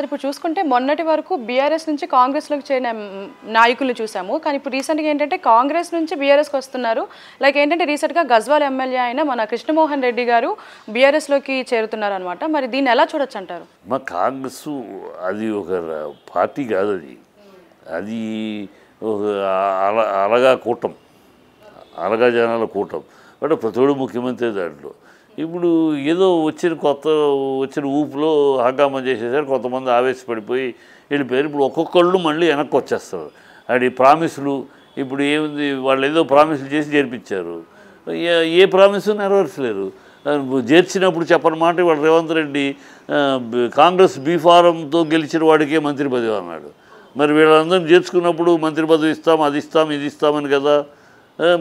ఇప్పుడు చూసుకుంటే మొన్నటి వరకు బీఆర్ఎస్ నుంచి కాంగ్రెస్లోకి చేరిన నాయకులను చూసాము. కానీ ఇప్పుడు రీసెంట్గా ఏంటంటే కాంగ్రెస్ నుంచి బీఆర్ఎస్కి వస్తున్నారు. లైక్ ఏంటంటే రీసెంట్గా గజ్వాల్ ఎమ్మెల్యే అయిన మన కృష్ణమోహన్ రెడ్డి గారు బీఆర్ఎస్లోకి చేరుతున్నారు అనమాట. మరి దీన్ని ఎలా చూడొచ్చు అంటారు? మా కాంగ్రెస్ అది ఒక పార్టీ కాదు, అది ఒక అలగా కూటం, అలగా జనాల కూటం. బట్ ప్రతివాడు ముఖ్యమంత్రి దాంట్లో. ఇప్పుడు ఏదో వచ్చిన ఊపులో హంగామా చేసేసారు, కొంతమంది ఆవేశపడిపోయి వెళ్ళిపోయారు. ఇప్పుడు ఒక్కొక్కళ్ళు మళ్ళీ వెనక్కి వచ్చేస్తారు. అది ప్రామిసులు ఇప్పుడు ఏముంది, వాళ్ళు ఏదో ప్రామిసులు చేసి చేర్పించారు, ఏ ప్రామిసు నెరవేర్చలేరు. చేర్చినప్పుడు చెప్పని మాట వాళ్ళు రేవంత్ రెడ్డి కాంగ్రెస్ బీఫారంతో గెలిచిన వాడికే మంత్రి పదవి అన్నాడు. మరి వీళ్ళందరం చేర్చుకున్నప్పుడు మంత్రి పదవి ఇస్తాం, అది ఇస్తాం, ఇది ఇస్తామని కదా,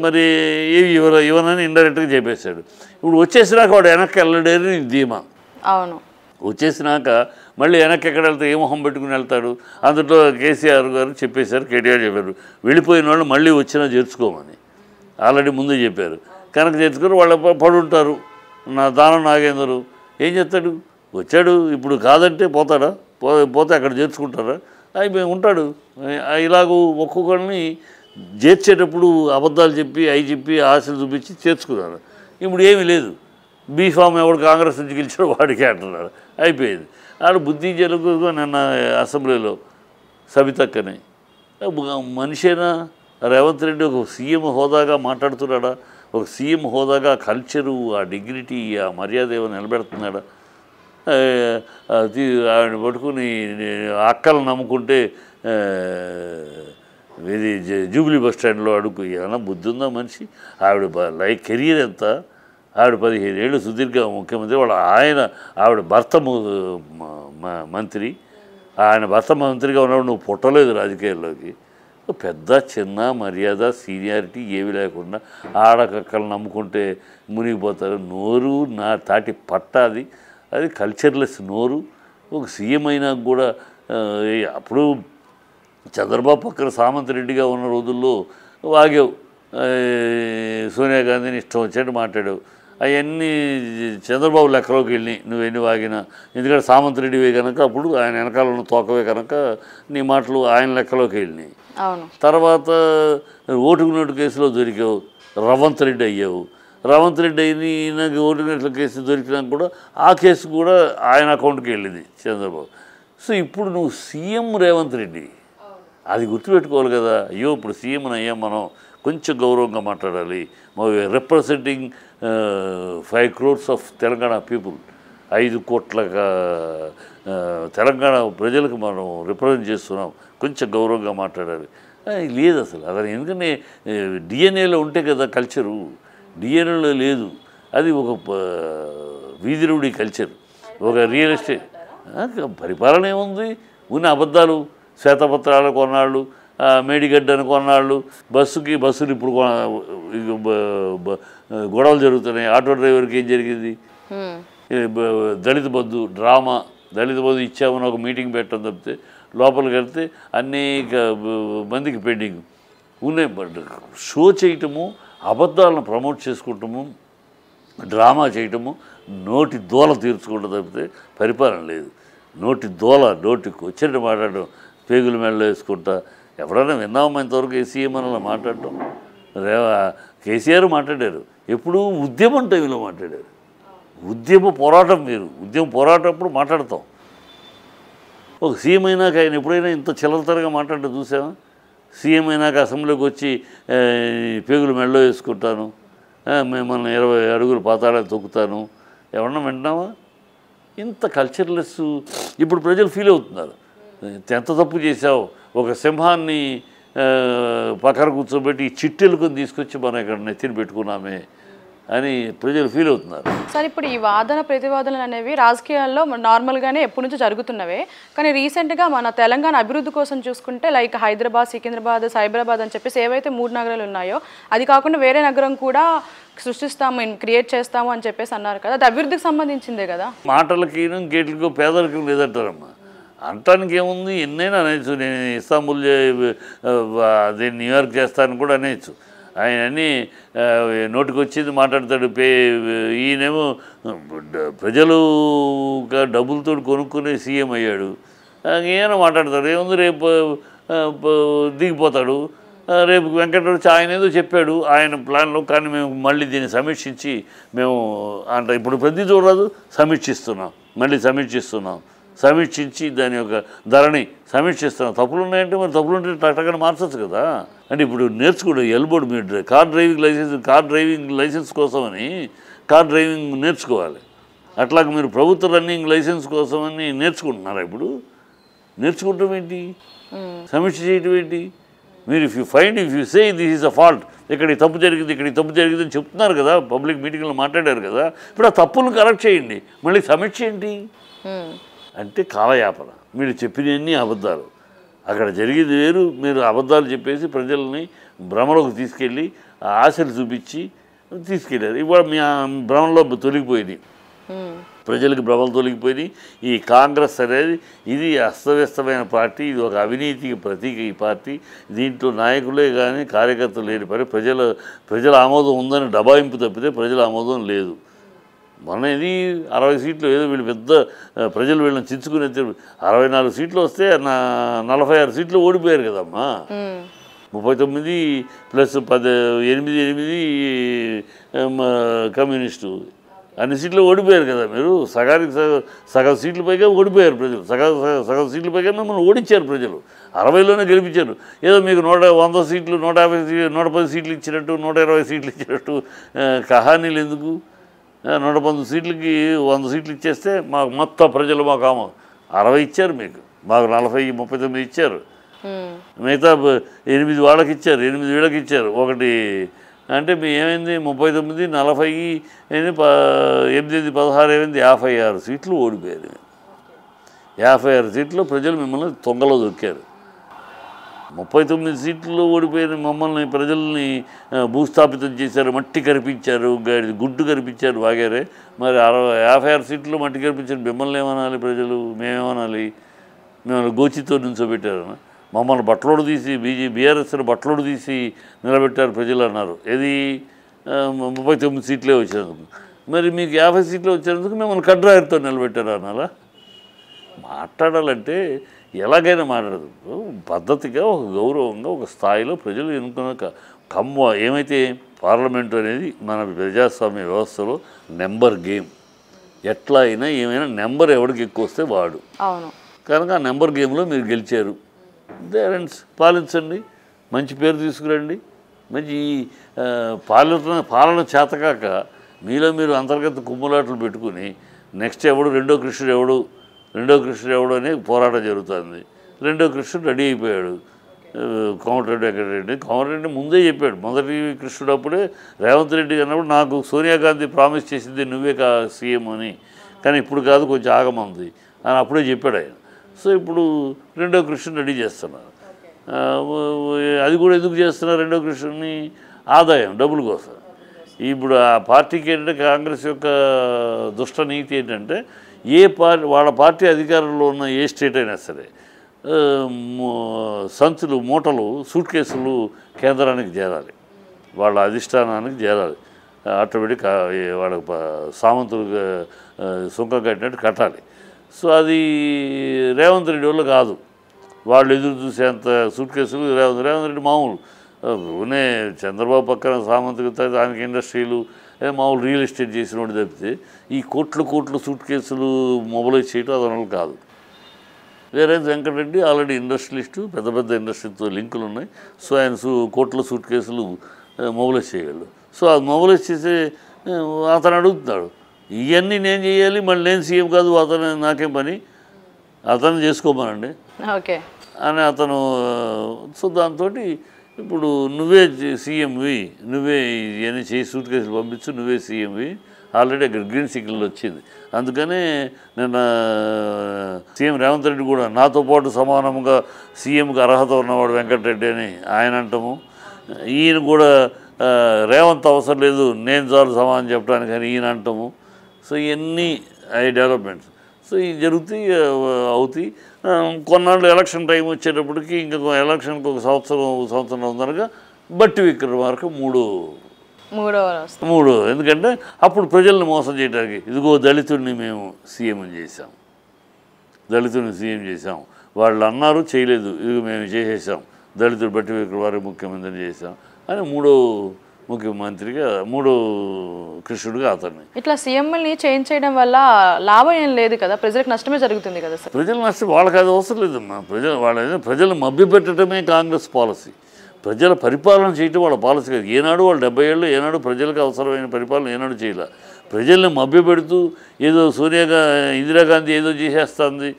మరి ఏవి ఇవ్వనని ఇండైరెక్ట్గా చెప్పేశాడు. ఇప్పుడు వచ్చేసినాక వాడు వెనక్కి వెళ్ళడేది ధీమా. అవును, వచ్చేసినాక మళ్ళీ వెనక్కి ఎక్కడ వెళ్తే ఏ మొహం పెట్టుకుని వెళ్తాడు. అందులో కేసీఆర్ గారు చెప్పేశారు, కేటీఆర్ చెప్పారు, వెళ్ళిపోయిన వాళ్ళు మళ్ళీ వచ్చినా చేర్చుకోమని ఆల్రెడీ ముందే చెప్పారు. కనుక చేర్చుకొని వాళ్ళ పడుంటారు. నా దానం నాగేందరు ఏం చేస్తాడు, వచ్చాడు ఇప్పుడు కాదంటే పోతాడా, పోతే అక్కడ చేర్చుకుంటారా, అయిపోయి ఉంటాడు. ఇలాగూ ఒక్కొక్కరిని చేర్చేటప్పుడు అబద్ధాలు చెప్పి ఆశలు చూపించి చేర్చుకున్నారు. ఇప్పుడు ఏమీ లేదు, బీఫామ్ ఎవడు కాంగ్రెస్ నుంచి గెలిచాడో వాడికే అంటున్నాడు, అయిపోయింది. ఆడు బుద్ధి జరుగు. నిన్న అసెంబ్లీలో సబితక్కని మనిషేనా రేవంత్ రెడ్డి ఒక సీఎం హోదాగా మాట్లాడుతున్నాడా? ఒక సీఎం హోదాగా కల్చరు, ఆ డిగ్నిటీ, ఆ మర్యాద ఏమో నిలబెడుతున్నాడా? ఆవిడ పట్టుకుని అక్కలు నమ్ముకుంటే ఇది జూబ్లీ బస్ స్టాండ్లో అడుగు. ఏమైనా బుద్ధి ఉందా మనిషి? ఆవిడ కెరీర్ ఎంత? ఆవిడ 15 ఏళ్ళు సుదీర్ఘ ముఖ్యమంత్రి. ఆవిడ భర్త మంత్రి. ఆయన భర్త మంత్రిగా ఉన్నప్పుడు నువ్వు పుట్టలేదు రాజకీయాల్లోకి. పెద్ద చిన్న మర్యాద సీనియారిటీ ఏవి లేకుండా ఆడకక్కలు నమ్ముకుంటే మునిగిపోతారు. నోరు నా తాటి పట్టాది, అది కల్చర్లెస్ నోరు. ఒక సీఎం అయినా కూడా అప్పుడు చంద్రబాబు పక్కన సామంత్ రెడ్డిగా ఉన్న రోజుల్లో వాగావు, సోనియా గాంధీని ఇష్టం వచ్చేట్టు మాట్లాడావు. అవన్నీ చంద్రబాబు లెక్కలోకి వెళ్ళినాయి నువ్వెన్ని వాగినా. ఎందుకంటే సామంత్ రెడ్డివే కనుక అప్పుడు ఆయన వెనకాల ఉన్న తోకవే కనుక నీ మాటలు ఆయన లెక్కలోకి వెళ్ళినాయి. తర్వాత ఓటుకు నోటు కేసులో దొరికావు, రవంత్ రెడ్డి అయ్యావు. రవంత్ రెడ్డి అయిన నాకు ఓటుకు నోట్ల కేసు దొరికినాక కూడా ఆ కేసు కూడా ఆయన అకౌంట్కి వెళ్ళింది చంద్రబాబు. సో ఇప్పుడు నువ్వు సీఎం రేవంత్ రెడ్డి, అది గుర్తుపెట్టుకోవాలి కదా. అయ్యో ఇప్పుడు సీఎంని అయ్యా, మనం కొంచెం గౌరవంగా మాట్లాడాలి. Representing 5 crores of Telangana people, 5 కోట్ల తెలంగాణ ప్రజలకు మనం రిప్రజెంట్ చేస్తున్నాం, కొంచెం గౌరవంగా మాట్లాడాలి. లేదు అసలు. అతను ఎందుకంటే డిఎన్ఏలో ఉంటే కదా కల్చరు, డిఎన్ఏలో లేదు. అది ఒక వీధిరుడి కల్చర్, ఒక రియల్ ఎస్టేట్ పరిపాలన ఏముంది. ఉన్న అబద్ధాలు, శ్వేతపత్రాలు కొన్నాళ్ళు, మేడిగడ్డను కొన్నాళ్ళు, బస్సులు ఇప్పుడు గొడవలు జరుగుతున్నాయి. ఆటో డ్రైవర్కి ఏం జరిగింది? దళిత బంధు డ్రామా, దళిత బంధు ఇచ్చామని ఒక మీటింగ్ పెట్టడం తప్పితే లోపలికి వెళ్తే అనేక మందికి పెండింగ్ ఉన్నాయి. షో చేయటము, అబద్ధాలను ప్రమోట్ చేసుకుంటాము, డ్రామా చేయటము, నోటి దోల తీర్చుకుంటూ తప్పితే పరిపాలన లేదు. నోటికి వచ్చినట్టు మాట్లాడటం, పేగుల మెడలో వేసుకుంటా. ఎవరైనా విన్నామా ఇంతవరకు సీఎం అని మాట్లాడటం? కేసీఆర్ మాట్లాడారు, ఎప్పుడు ఉద్యమం టైంలో మాట్లాడారు. ఉద్యమ పోరాటం మీరు, ఉద్యమ పోరాటప్పుడు మాట్లాడతాం. ఒక సీఎం అయినాక ఆయన ఎప్పుడైనా ఇంత చిల్లరతరగా మాట్లాడటం చూసామా? సీఎం అయినాక అసెంబ్లీకి వచ్చి పేగులు మెడలో వేసుకుంటాను, మిమ్మల్ని 20 అడుగులు పాతాళాలు తొక్కుతాను, ఎవరన్నా వింటున్నావా? ఇంత కల్చర్లెస్. ఇప్పుడు ప్రజలు ఫీల్ అవుతున్నారు, ఎంత తప్పు చేశావు. ఒక సింహాన్ని పక్కన కూర్చోబెట్టి చిట్టెలుకొని తీసుకొచ్చి మనం ఇక్కడ నెత్తిని పెట్టుకున్నామే అని ప్రజలు ఫీల్ అవుతున్నారు. సార్, ఇప్పుడు ఈ వాదన ప్రతివాదనలు అనేవి రాజకీయాల్లో నార్మల్గానే ఎప్పటి నుంచో జరుగుతున్నవే. కానీ రీసెంట్గా మన తెలంగాణ అభివృద్ధి కోసం చూసుకుంటే లైక్ హైదరాబాద్, సికింద్రాబాద్, సైబరాబాద్ అని చెప్పేసి ఏవైతే 3 నగరాలు ఉన్నాయో అది కాకుండా వేరే నగరం కూడా సృష్టిస్తాము, క్రియేట్ చేస్తాము అని చెప్పేసి అన్నారు కదా. అది అభివృద్ధికి సంబంధించిందే కదా. మాటలకి గేట్లకు పేదరికం లేదంటారమ్మా. అంటానికి ఏముంది, ఎన్నైనా అనేచ్చు. నేను ఇస్తాంబుల్ అదే న్యూయార్క్ చేస్తానని కూడా అనేచ్చు. ఆయన అన్నీ నోటికి వచ్చింది మాట్లాడతాడు. ఈయనేమో ప్రజలు డబ్బులతో కొనుక్కునే సీఎం అయ్యాడు. ఏమైనా మాట్లాడతాడు, ఏముంది రేపు దిగిపోతాడు. రేపు వెంకటరెడ్డి ఆయన ఏదో చెప్పాడు ఆయన ప్లాన్లో, కానీ మేము మళ్ళీ దీన్ని సమీక్షించి మేము అంటే ఇప్పుడు ప్రతి చూడరాదు సమీక్షిస్తున్నాం, మళ్ళీ సమీక్షించి దాని యొక్క ధరని సమీక్షిస్తున్నాం. తప్పులు ఉన్నాయంటే మరి తప్పులు ఉంటే టక్కన మార్చచ్చు కదా. అంటే ఇప్పుడు నేర్చుకోండి ఎల్బోర్డు మీరు కార్ డ్రైవింగ్ లైసెన్స్ కోసమని కార్ డ్రైవింగ్ నేర్చుకోవాలి. అట్లాగే మీరు ప్రభుత్వ రన్నింగ్ లైసెన్స్ కోసమని నేర్చుకుంటున్నారా? ఇప్పుడు నేర్చుకుంటాం ఏంటి, సమీక్ష చేయటం ఏంటి? మీరు if you say this is a fault, ఇక్కడ తప్పు జరిగింది అని చెప్తున్నారు కదా, పబ్లిక్ మీటింగ్లో మాట్లాడారు కదా. ఇప్పుడు ఆ తప్పులను కరెక్ట్ చేయండి, మళ్ళీ సమీక్ష ఏంటి అంటే కాలయాపన. మీరు చెప్పినవన్నీ అబద్ధాలు, అక్కడ జరిగేది వేరు. మీరు అబద్ధాలు చెప్పేసి ప్రజల్ని భ్రమలోకి తీసుకెళ్ళి ఆశలు చూపించి తీసుకెళ్ళారు. ఇవాళ మీ భ్రమలో తొలగిపోయింది, ప్రజలకు భ్రమలు తొలగిపోయి ఈ కాంగ్రెస్ అనేది ఇది అస్తవ్యస్తమైన పార్టీ, ఇది ఒక అవినీతికి ప్రతీక ఈ పార్టీ. దీంట్లో నాయకులే కానీ కార్యకర్తలు లేని పని ప్రజల ఆమోదం ఉందని డబాయింపు తప్పితే ప్రజల ఆమోదం లేదు. మన ఇది 60 సీట్లు ఏదో వీళ్ళు పెద్ద ప్రజలు వీళ్ళని చించుకునే 64 సీట్లు వస్తే 46 సీట్లు ఓడిపోయారు కదమ్మా. 39 ప్లస్ 8 కమ్యూనిస్టు అన్ని సీట్లు ఓడిపోయారు కదా. మీరు సగం సీట్ల పైగా ఓడిపోయారు ప్రజలు, సగం సీట్ల పైగా మిమ్మల్ని ఓడించారు ప్రజలు, 60లోనే గెలిపించారు. ఏదో మీకు 100 సీట్లు 110 సీట్లు ఇచ్చినట్టు 120 సీట్లు ఇచ్చినట్టు కహానీలు ఎందుకు? 110 సీట్లకి 100 సీట్లు ఇచ్చేస్తే మాకు మొత్తం ప్రజలు మాకు 60 ఇచ్చారు, మీకు మాకు 39 ఇచ్చారు, మిగతా 8 వాళ్ళకి ఇచ్చారు, 8 వీళ్ళకి ఇచ్చారు. ఒకటి అంటే మీ ఏమైంది 39 40 8 16 ఏమైంది 56 సీట్లు ఓడిపోయారు. 56 సీట్లు ప్రజలు మిమ్మల్ని తొంగలో దొక్కారు. 39 సీట్లు ఓడిపోయిన మమ్మల్ని ప్రజల్ని భూస్థాపితం చేశారు, మట్టి కరిపించారు, గుడ్డు కరిపించారు బాగారే. మరి 56 సీట్లు మట్టి కరిపించారు, మిమ్మల్ని ఏమనాలి ప్రజలు? మేమేమనాలి? మిమ్మల్ని గోచితో నిల్చోబెట్టారు, మమ్మల్ని బట్టలోడు తీసి బీఆర్ఎస్ని బట్టలోడు తీసి నిలబెట్టారు ప్రజలు అన్నారు. ఏది 39 సీట్లే వచ్చినందుకు. మరి మీకు 50 సీట్లు వచ్చినందుకు మిమ్మల్ని కడ్రాయర్తో నిలబెట్టారు అన్నారా? మాట్లాడాలంటే ఎలాగైనా మాట్లాడదు, పద్ధతిగా ఒక గౌరవంగా ఒక స్థాయిలో ప్రజలు ఎన్నుకున్న ఏమైతే పార్లమెంటు అనేది మన ప్రజాస్వామ్య వ్యవస్థలో నెంబర్ గేమ్. ఎట్లా అయినా ఏమైనా నెంబర్ ఎవరికి ఎక్కువ వస్తే వాడు. కనుక ఆ నెంబర్ గేమ్లో మీరు గెలిచారు. పేరెంట్స్ పాలించండి, మంచి పేరు తీసుకురండి. మంచి పాలన చేతకాక మీలో మీరు అంతర్గత కుమ్ములాటలు పెట్టుకుని నెక్స్ట్ రెండో కృష్ణుడు ఎవడు అనే పోరాటం జరుగుతుంది. రెండో కృష్ణుడు రెడీ అయిపోయాడు, కోమటిరెడ్డి వెంకటరెడ్డి. కోమటిరెడ్డి ముందే చెప్పాడు, మొదటి కృష్ణుడు అప్పుడే రేవంత్ రెడ్డి అన్నప్పుడు నాకు సోనియా గాంధీ ప్రామిస్ చేసింది నువ్వే సీఎం అని, కానీ ఇప్పుడు కాదు కొంచెం ఆగమంది అని అప్పుడే చెప్పాడు ఆయన. సో ఇప్పుడు రెండో కృష్ణుని రెడీ చేస్తున్నారు. అది కూడా ఎందుకు చేస్తున్నారు? రెండో కృష్ణుని ఆదాయం డబ్బుల కోసం. ఇప్పుడు ఆ పార్టీకి ఏంటంటే కాంగ్రెస్ యొక్క దుష్ట నీతి ఏంటంటే వాళ్ళ పార్టీ అధికారంలో ఉన్న ఏ స్టేట్ అయినా సరే సంచులు మూటలు సూట్ కేసులు కేంద్రానికి చేరాలి, వాళ్ళ అధిష్టానానికి చేరాలి. ఆటోమేటిక్ వాళ్ళ సామంతులు సుంకం కట్టినట్టు కట్టాలి. సో అది రేవంత్ రెడ్డి వల్ల కాదు. వాళ్ళు ఎదురు చూసేంత సూట్ కేసులు రేవంత్ రెడ్డి మామూలు చంద్రబాబు పక్కన సామంతులు దానికి ఇండస్ట్రీలు మామూలు రియల్ ఎస్టేట్ చేసిన వాడు తప్పితే ఈ కోట్లు సూట్ కేసులు మొబైలైజ్ చేయటం అదనలు కాదు. వేరే వెంకటరెడ్డి ఆల్రెడీ ఇండస్ట్రియలిస్టు, పెద్ద ఇండస్ట్రీతో లింకులు ఉన్నాయి. సో ఆయన కోట్ల సూట్ కేసులు మొబైలైజ్ చేయగలడు. సో అది మొబైలైజ్ చేసే అతను అడుగుతున్నాడు, ఇవన్నీ నేను చేయాలి, మళ్ళీ నేను సీఎం కాదు, అతను నాకేం పని, అతను చేసుకోమనండి అని అతను. సో దాంతో ఇప్పుడు నువ్వే సీఎంవి, నువ్వే ఇవన్నీ చేసి సూట్ కేసులు పంపించు, నువ్వే సీఎంవి. ఆల్రెడీ అక్కడ గ్రీన్ సిగ్నల్ వచ్చింది. అందుకనే నిన్న సీఎం రేవంత్ రెడ్డి కూడా నాతో పాటు సమానంగా సీఎంకి అర్హత ఉన్నవాడు వెంకటరెడ్డి అని ఆయన అంటాము. ఈయన కూడా రేవంత్ అవసరం లేదు, నేను చాలు సమానం చెప్పడానికి అని ఈయన అంటాము. సో ఇవన్నీ డెవలప్మెంట్స్. సో ఇవి జరుగుతాయి, అవుతాయి. కొన్నాళ్ళు ఎలక్షన్ టైం వచ్చేటప్పటికి ఇంకా ఎలక్షన్కి ఒక సంవత్సరం ఉందనగా బట్టి విక్రమార్క మూడో. ఎందుకంటే అప్పుడు ప్రజల్ని మోసం చేయడానికి ఇదిగో దళితుడిని మేము సీఎం చేసాం, వాళ్ళు అన్నారు చేయలేదు, ఇది మేము చేసేసాం, దళితులు బట్టి విక్రమార్క ముఖ్యమంత్రిని చేసాం అని మూడో కృష్ణుడిగా అతన్ని. ఇట్లా సీఎంఎల్ని చేంజ్ చేయడం వల్ల లాభం ఏం లేదు కదా, ప్రజలకు నష్టమే జరుగుతుంది కదా సార్. ప్రజల నష్టం వాళ్ళకి అది అవసరం లేదమ్మా. ప్రజలు మభ్యపెట్టడమే కాంగ్రెస్ పాలసీ. ప్రజల పరిపాలన చేయటం వాళ్ళ పాలసీ కాదు. ఏనాడు వాళ్ళు 70 ఏళ్ళు ఏనాడు ప్రజలకు అవసరమైన పరిపాలన ఏనాడు చేయాలి. ప్రజల్ని మభ్యపెడుతూ ఏదో ఇందిరాగాంధీ ఏదో చేసేస్తుంది,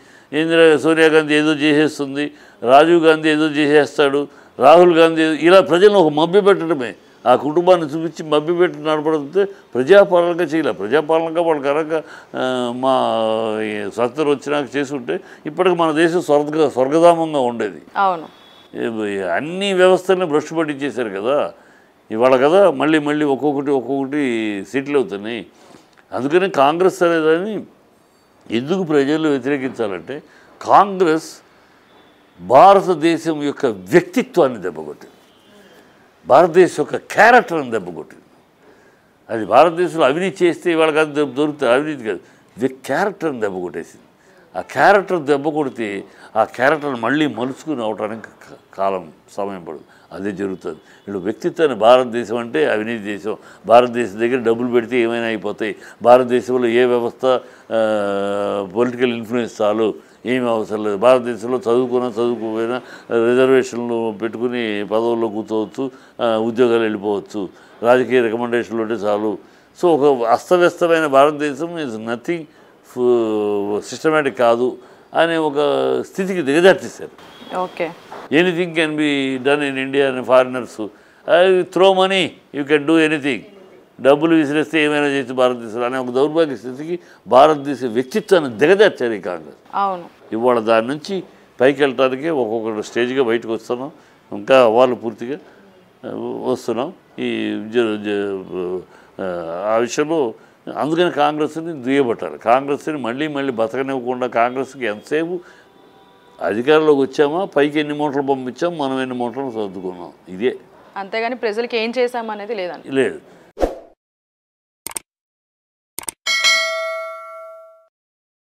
సోనియా గాంధీ ఏదో చేసేస్తుంది, రాజీవ్ గాంధీ ఏదో చేసేస్తాడు, రాహుల్ గాంధీ ఇలా ప్రజలను ఒక మభ్యపెట్టడమే. ఆ కుటుంబాన్ని చూపించి మభ్యపెట్టి నడపడితే ప్రజాపాలనగా చేయాలి. ప్రజాపాలనగా వాళ్ళు కనుక మా స్వతంత్రం వచ్చినాక చేసుకుంటే ఇప్పటికి మన దేశం స్వర్గధామంగా ఉండేది. అవును, అన్ని వ్యవస్థలను భ్రష్టు పట్టించేశారు కదా ఇవాళ కదా. మళ్ళీ ఒక్కొక్కటి సీట్లు అవుతున్నాయి. అందుకని కాంగ్రెస్ అనేదాన్ని ఎందుకు ప్రజలు వ్యతిరేకించాలంటే కాంగ్రెస్ భారతదేశం యొక్క వ్యక్తిత్వాన్ని దెబ్బకొట్టింది, భారతదేశం యొక్క క్యారెక్టర్ని దెబ్బకొట్టింది. అది భారతదేశంలో అవినీతి చేస్తే ఇవాళ కాదు దొరుకుతుంది, అవినీతి కాదు, క్యారెక్టర్ని దెబ్బకొట్టేసింది. ఆ క్యారెక్టర్ దెబ్బ కొడితే ఆ క్యారెక్టర్ని మళ్ళీ మలుచుకుని అవడానికి సమయం పడదు. అదే జరుగుతుంది. ఇప్పుడు వ్యక్తిత్వాన్ని భారతదేశం అంటే అవినీతి దేశం, భారతదేశం దగ్గర డబ్బులు పెడితే ఏమైనా అయిపోతాయి, భారతదేశంలో ఏ వ్యవస్థ పొలిటికల్ ఇన్ఫ్లుయెన్స్ చాలు, ఏమి అవసరం లేదు, భారతదేశంలో చదువుకోపోయినా రిజర్వేషన్లు పెట్టుకుని పదవుల్లో కూర్చోవచ్చు, ఉద్యోగాలు వెళ్ళిపోవచ్చు, రాజకీయ రికమెండేషన్లు ఉంటే చాలు. సో ఒక అస్తవ్యస్తమైన భారతదేశం ఈజ్ నథింగ్ సిస్టమేటిక్ కాదు అనే ఒక స్థితికి దిగజార్చేశారు. Okay, anything can be done in India అని foreigners throw money you can do anything, డబ్బులు విసిరేస్తే ఏమైనా చేసి భారతదేశం అనే ఒక దౌర్భాగ్య స్థితికి భారతదేశ వ్యక్తిత్వాన్ని దిగజార్చారు ఈ కాంగ్రెస్. అవును, ఇవాళ దాని నుంచి పైకి వెళ్ళటానికి ఒక్కొక్క స్టేజ్గా బయటకు వస్తున్నాం, ఇంకా వాళ్ళు పూర్తిగా వస్తున్నాం ఈ ఆ విషయంలో. అందుకని కాంగ్రెస్ని దుయ్యబట్టాలి. కాంగ్రెస్ని మళ్ళీ బతకనివ్వకుండా కాంగ్రెస్కి ఎంతసేపు అధికారంలోకి వచ్చామా, పైకి ఎన్ని మూటలు పంపించాం, మనం ఎన్ని మూటలు సర్దుకున్నాం, ఇదే. అంతేగాని ప్రజలకు ఏం చేశామనేది లేదు.